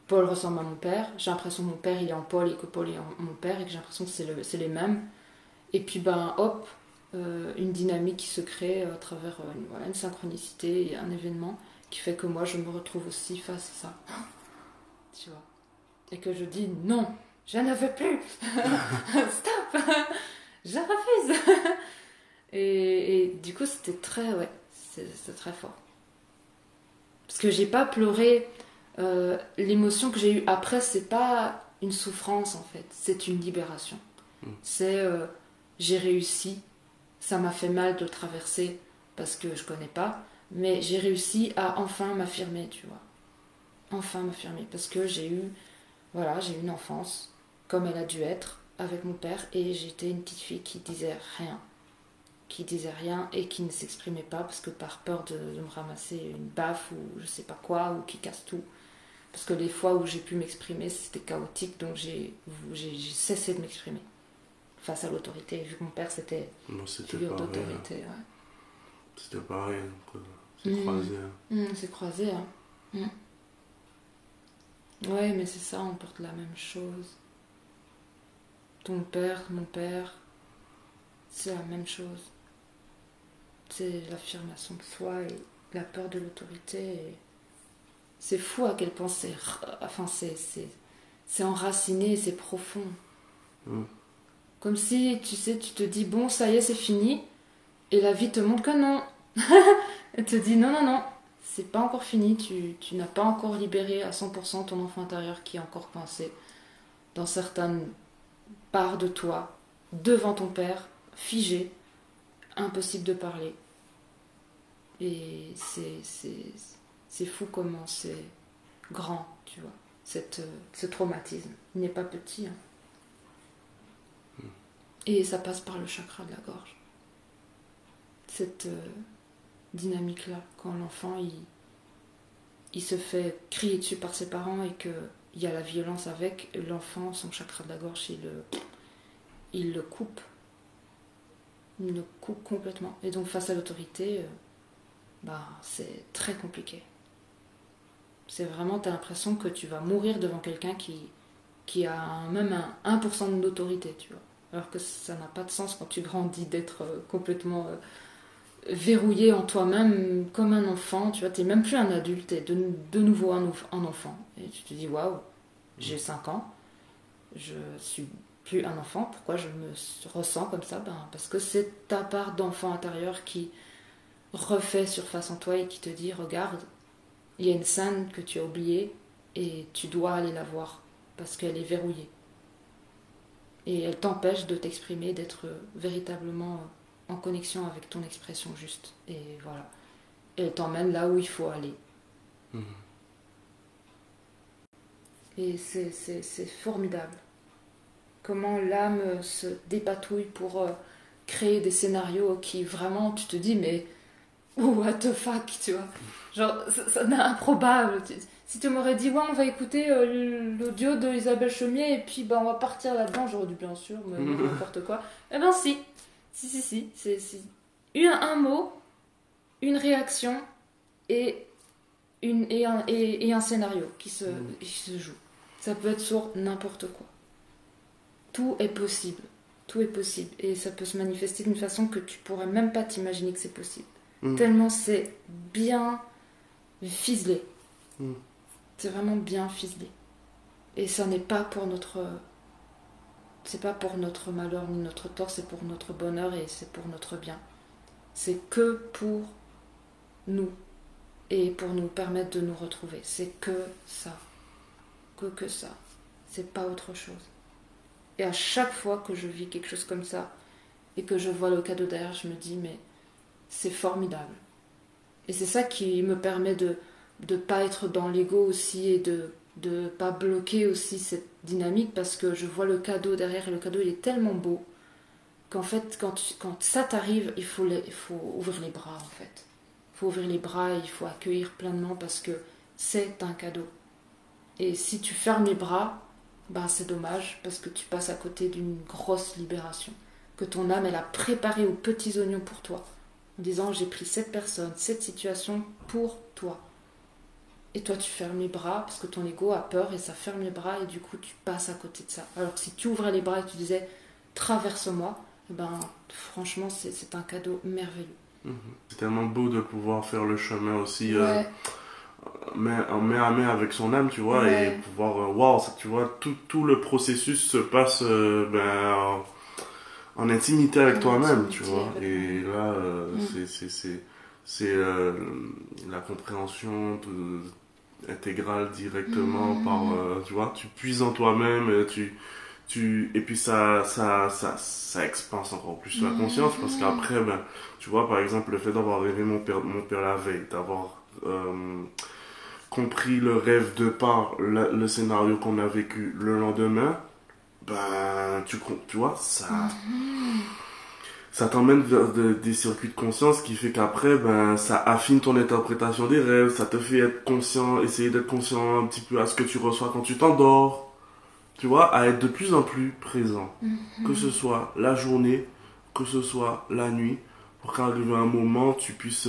Paul ressemble à mon père, j'ai l'impression que mon père il est en Paul et que Paul est en mon père et que j'ai l'impression que c'est les mêmes. Et puis ben hop, une dynamique qui se crée à travers une synchronicité et un événement qui fait que moi je me retrouve aussi face à ça. Tu vois. Et que je dis non, je ne veux plus. Stop. Je refuse. Et du coup c'était très c'était très fort. Parce que j'ai pas pleuré. L'émotion que j'ai eue après, c'est pas une souffrance en fait, c'est une libération. C'est j'ai réussi, ça m'a fait mal de le traverser parce que je connais pas, mais j'ai réussi à enfin m'affirmer, tu vois. Enfin m'affirmer, parce que j'ai eu une enfance comme elle a dû être avec mon père, et j'étais une petite fille qui disait rien et qui ne s'exprimait pas parce que par peur de me ramasser une baffe ou je sais pas quoi, ou qui casse tout. Parce que les fois où j'ai pu m'exprimer, c'était chaotique, donc j'ai cessé de m'exprimer face à l'autorité, vu que mon père c'était figure d'autorité. Ouais. C'était pareil, c'est croisé. C'est croisé, hein. Ouais, mais c'est ça, on porte la même chose. Ton père, mon père, c'est la même chose. C'est l'affirmation de soi et la peur de l'autorité. Et c'est fou à quel point c'est enraciné, c'est profond. Comme si, tu sais, tu te dis, bon, ça y est, c'est fini. Et la vie te montre que non. Elle te dit, non, c'est pas encore fini. Tu n'as pas encore libéré à 100% ton enfant intérieur qui est encore coincé dans certaines parts de toi, devant ton père, figé, impossible de parler. Et c'est fou comment c'est grand, tu vois, ce traumatisme. Il n'est pas petit, hein. Et ça passe par le chakra de la gorge. Cette dynamique-là, quand l'enfant il se fait crier dessus par ses parents et qu'il y a la violence avec, l'enfant, son chakra de la gorge, il le coupe. Il le coupe complètement. Et donc face à l'autorité, c'est très compliqué. C'est vraiment, t'as l'impression que tu vas mourir devant quelqu'un qui a même un 1% d'autorité, tu vois. Alors que ça n'a pas de sens quand tu grandis d'être complètement verrouillé en toi-même comme un enfant, tu vois, t'es même plus un adulte, t'es de nouveau un enfant. Et tu te dis, waouh, j'ai 5 ans, je suis plus un enfant, pourquoi je me ressens comme ça? Parce que c'est ta part d'enfant intérieur qui refait surface en toi et qui te dit, regarde, il y a une scène que tu as oubliée et tu dois aller la voir parce qu'elle est verrouillée. Et elle t'empêche de t'exprimer, d'être véritablement en connexion avec ton expression juste. Et voilà. Et elle t'emmène là où il faut aller. Et c'est formidable. Comment l'âme se dépatouille pour créer des scénarios qui vraiment, tu te dis, mais what the fuck, tu vois. Genre, ça n'est improbable. Si tu m'aurais dit, ouais, on va écouter l'audio de Isabelle Chaumier et puis on va partir là-dedans, j'aurais dit bien sûr, mais n'importe quoi. Eh ben si. Si. C'est un mot, une réaction et un scénario qui se joue. Ça peut être sur n'importe quoi. Tout est possible. Tout est possible. Et ça peut se manifester d'une façon que tu pourrais même pas t'imaginer que c'est possible. Tellement c'est bien ficelé. C'est vraiment bien ficelé. Et ça n'est pas pour notre... C'est pas pour notre malheur ni notre tort, c'est pour notre bonheur et c'est pour notre bien. C'est que pour nous. Et pour nous permettre de nous retrouver. C'est que ça. Que ça. C'est pas autre chose. Et à chaque fois que je vis quelque chose comme ça et que je vois le cadeau derrière, je me dis mais c'est formidable. Et c'est ça qui me permet de pas être dans l'ego aussi et de pas bloquer aussi cette dynamique parce que je vois le cadeau derrière et le cadeau il est tellement beau qu'en fait quand ça t'arrive il faut ouvrir les bras en fait. Il faut ouvrir les bras et il faut accueillir pleinement parce que c'est un cadeau. Et si tu fermes les bras, c'est dommage parce que tu passes à côté d'une grosse libération que ton âme elle a préparée aux petits oignons pour toi en disant j'ai pris cette personne, cette situation pour toi. Et toi tu fermes les bras parce que ton ego a peur et ça ferme les bras et du coup tu passes à côté de ça. Alors que si tu ouvrais les bras et que tu disais traverse-moi, franchement c'est un cadeau merveilleux. C'est tellement beau de pouvoir faire le chemin aussi main à main avec son âme, tu vois, et pouvoir, tu vois, tout le processus se passe en intimité avec toi-même, tu vois. Et là, c'est la compréhension intégrale directement par, tu vois, tu puises en toi-même, et puis ça expanse encore plus la conscience parce qu'après, tu vois, par exemple, le fait d'avoir rêvé mon père la veille, d'avoir compris le rêve de par le scénario qu'on a vécu le lendemain, tu vois, ça t'emmène vers des circuits de conscience qui fait qu'après, ça affine ton interprétation des rêves, ça te fait être conscient, essayer d'être conscient un petit peu à ce que tu reçois quand tu t'endors. Tu vois, à être de plus en plus présent. Que ce soit la journée, que ce soit la nuit, pour qu'arrive un moment, tu puisses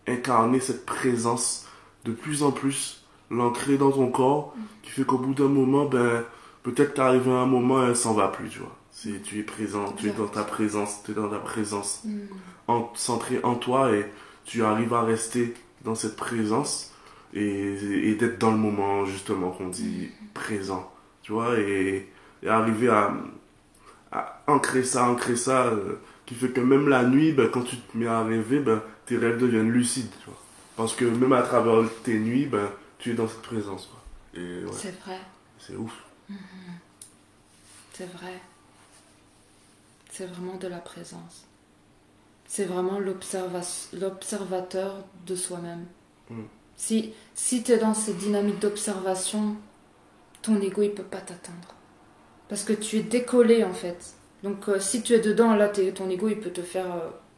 incarner cette présence de plus en plus, l'ancrer dans ton corps, qui fait qu'au bout d'un moment, peut-être qu'arrive un moment, elle s'en va plus, tu vois. Tu es présent, tu es dans ta présence, centré en toi et tu arrives à rester dans cette présence et d'être dans le moment, justement, qu'on dit présent. Tu vois, et arriver à ancrer ça, qui fait que même la nuit, quand tu te mets à rêver, tes rêves deviennent lucides, tu vois. Parce que même à travers tes nuits, tu es dans cette présence, quoi. Et, c'est vrai. C'est ouf. C'est vrai. C'est vraiment de la présence. C'est vraiment l'observateur de soi-même. Si tu es dans cette dynamique d'observation, ton ego il peut pas t'atteindre parce que tu es décollé en fait. Donc si tu es dedans là, ton ego il peut te faire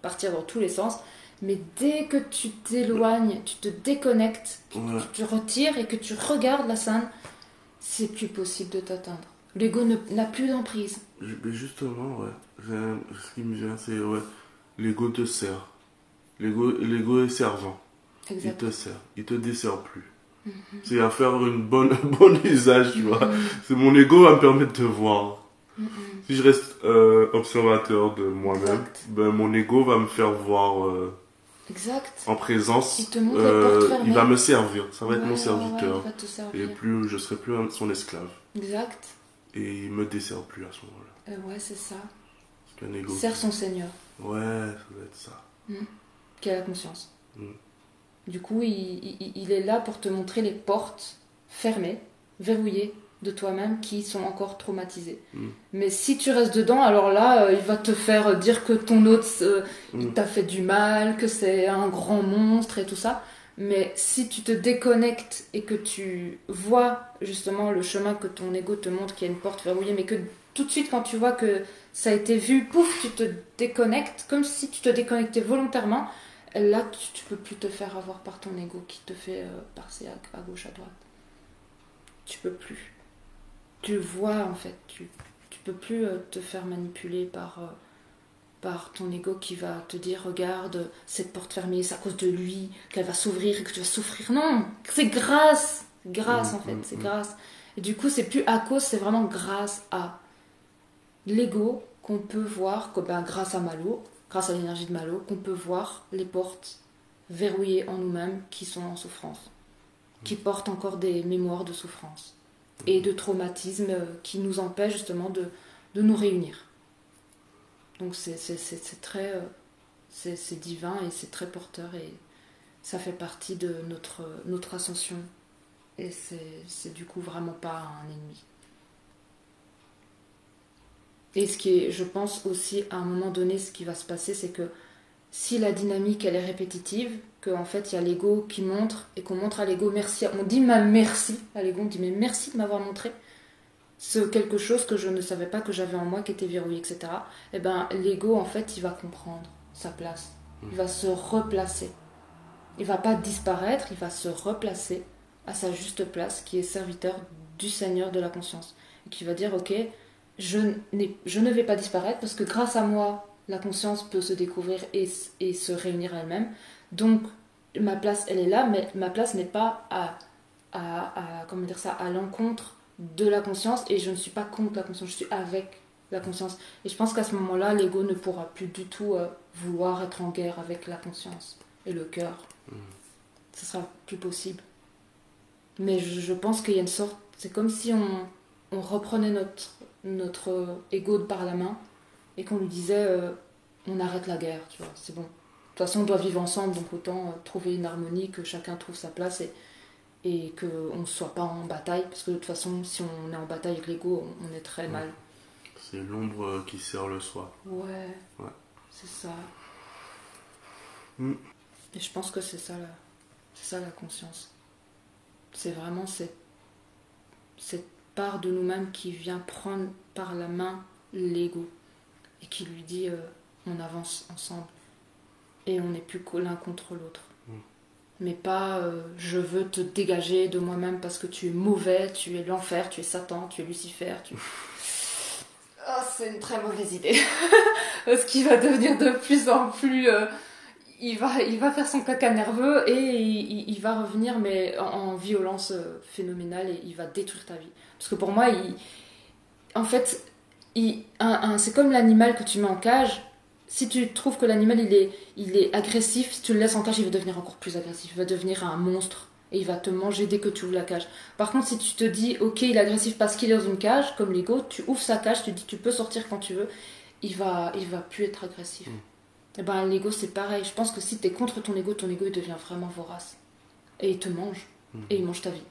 partir dans tous les sens, mais dès que tu t'éloignes, tu te déconnectes, tu te retires et que tu regardes la scène, c'est plus possible de t'atteindre. L'ego n'a plus d'emprise. Mais justement, ce qui me vient, c'est l'ego te sert. L'ego est servant. Exact. Il te sert, il te dessert plus. C'est à faire un bon usage, tu vois. C'est mon ego va me permettre de voir. Si je reste observateur de moi-même, mon ego va me faire voir en présence. Il va me servir. Ça va être mon serviteur. Il va te servir. Et je serai plus son esclave. Exact. Et il me dessert plus à ce moment-là. C'est ça. Parce qu'un ego. Sert son Seigneur. Ouais, ça doit être ça. Qui a la conscience. Du coup, il est là pour te montrer les portes fermées, verrouillées de toi-même qui sont encore traumatisées. Mais si tu restes dedans, alors là, il va te faire dire que ton autre il t'a fait du mal, que c'est un grand monstre et tout ça. Mais si tu te déconnectes et que tu vois justement le chemin que ton ego te montre, qu'il y a une porte verrouillée, mais que tout de suite quand tu vois que ça a été vu, pouf, tu te déconnectes, comme si tu te déconnectais volontairement, là, tu peux plus te faire avoir par ton ego qui te fait passer à gauche, à droite. Tu peux plus. Tu vois, en fait, tu peux plus te faire manipuler par ton ego qui va te dire regarde, cette porte fermée, c'est à cause de lui qu'elle va s'ouvrir et que tu vas souffrir. Non, c'est grâce en fait, c'est grâce. Et du coup, c'est plus à cause, c'est vraiment grâce à l'ego qu'on peut voir, grâce à Malo, grâce à l'énergie de Malo, qu'on peut voir les portes verrouillées en nous-mêmes qui sont en souffrance, qui portent encore des mémoires de souffrance et de traumatisme qui nous empêchent justement de nous réunir. Donc c'est très c'est divin et c'est très porteur et ça fait partie de notre ascension et c'est du coup vraiment pas un ennemi. Et ce qui est, je pense aussi à un moment donné, ce qui va se passer, c'est que si la dynamique elle est répétitive, qu'en fait il y a l'ego qui montre et qu'on montre à l'ego merci, on dit même merci à l'ego, on dit mais merci de m'avoir montré ce quelque chose que je ne savais pas que j'avais en moi qui était verrouillé, etc. Et ben l'ego en fait il va comprendre sa place, il va se replacer, il va pas disparaître, il va se replacer à sa juste place qui est serviteur du Seigneur de la conscience et qui va dire ok, je ne vais pas disparaître parce que grâce à moi la conscience peut se découvrir et se réunir à elle-même, donc ma place elle est là, mais ma place n'est pas comment dire ça, à l'encontre de la conscience et je ne suis pas contre la conscience, je suis avec la conscience. Et je pense qu'à ce moment-là, l'ego ne pourra plus du tout vouloir être en guerre avec la conscience et le cœur. Ce sera plus possible. Mais je pense qu'il y a une sorte... C'est comme si on reprenait notre ego par la main et qu'on lui disait on arrête la guerre, tu vois, c'est bon. De toute façon, on doit vivre ensemble, donc autant trouver une harmonie, que chacun trouve sa place et qu'on ne soit pas en bataille, parce que de toute façon, si on est en bataille avec l'ego, on est très mal. C'est l'ombre qui sert le soi. Ouais. C'est ça. Et je pense que c'est ça la conscience. C'est vraiment cette part de nous-mêmes qui vient prendre par la main l'ego et qui lui dit on avance ensemble et on n'est plus l'un contre l'autre. Mais pas je veux te dégager de moi-même parce que tu es mauvais, tu es l'enfer, tu es Satan, tu es Lucifer. C'est une très mauvaise idée. Parce qu'il va devenir de plus en plus... il va faire son caca nerveux et il va revenir mais en violence phénoménale et il va détruire ta vie. Parce que pour moi, en fait, c'est comme l'animal que tu mets en cage. Si tu trouves que l'animal il est agressif, si tu le laisses en cage, il va devenir encore plus agressif. Il va devenir un monstre et il va te manger dès que tu ouvres la cage. Par contre, si tu te dis, ok, il est agressif parce qu'il est dans une cage, comme l'ego, tu ouvres sa cage, tu dis, tu peux sortir quand tu veux, il va plus être agressif. Et ben l'ego c'est pareil. Je pense que si tu es contre ton ego il devient vraiment vorace. Et il te mange. Et il mange ta vie.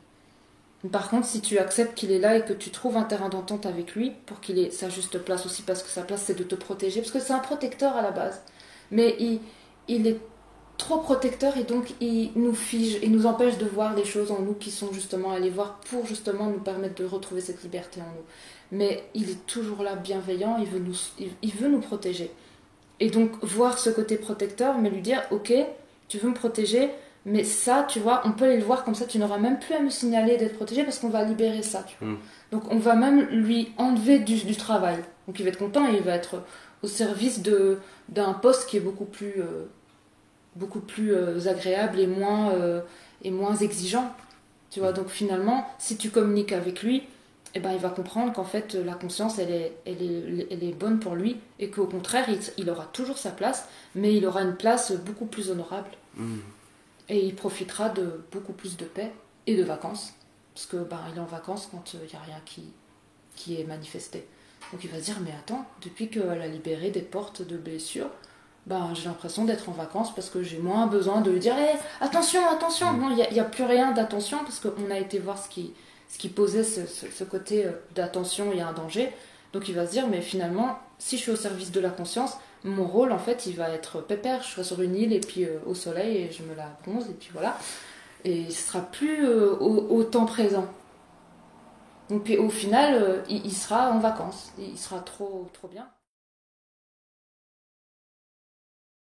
Par contre, si tu acceptes qu'il est là et que tu trouves un terrain d'entente avec lui pour qu'il ait sa juste place aussi, parce que sa place c'est de te protéger, parce que c'est un protecteur à la base, mais il est trop protecteur et donc il nous fige et nous empêche de voir les choses en nous qui sont justement à les voir pour justement nous permettre de retrouver cette liberté en nous. Mais il est toujours là bienveillant, il veut nous protéger. Et donc voir ce côté protecteur, mais lui dire ok, tu veux me protéger, mais ça, tu vois, on peut aller le voir comme ça, tu n'auras même plus à me signaler d'être protégé parce qu'on va libérer ça, tu vois. Donc on va même lui enlever du travail. Donc il va être content et il va être au service d'un poste qui est beaucoup plus agréable et moins exigeant. Tu vois, donc finalement, si tu communiques avec lui, eh ben, il va comprendre qu'en fait la conscience elle est bonne pour lui et qu'au contraire il aura toujours sa place, mais il aura une place beaucoup plus honorable. Et il profitera de beaucoup plus de paix et de vacances, parce que il est en vacances quand il n'y a rien qui est manifesté. Donc il va se dire mais attends, depuis qu'elle a libéré des portes de blessures, j'ai l'impression d'être en vacances parce que j'ai moins besoin de lui dire hey, attention. Non, il n'y a plus rien d'attention parce qu'on a été voir ce qui posait ce côté d'attention, il y a un danger. Donc il va se dire mais finalement si je suis au service de la conscience, mon rôle en fait il va être pépère, je serai sur une île et puis au soleil et je me la bronze et puis voilà, et ce sera plus au temps présent. Donc puis au final il sera en vacances, il sera trop bien.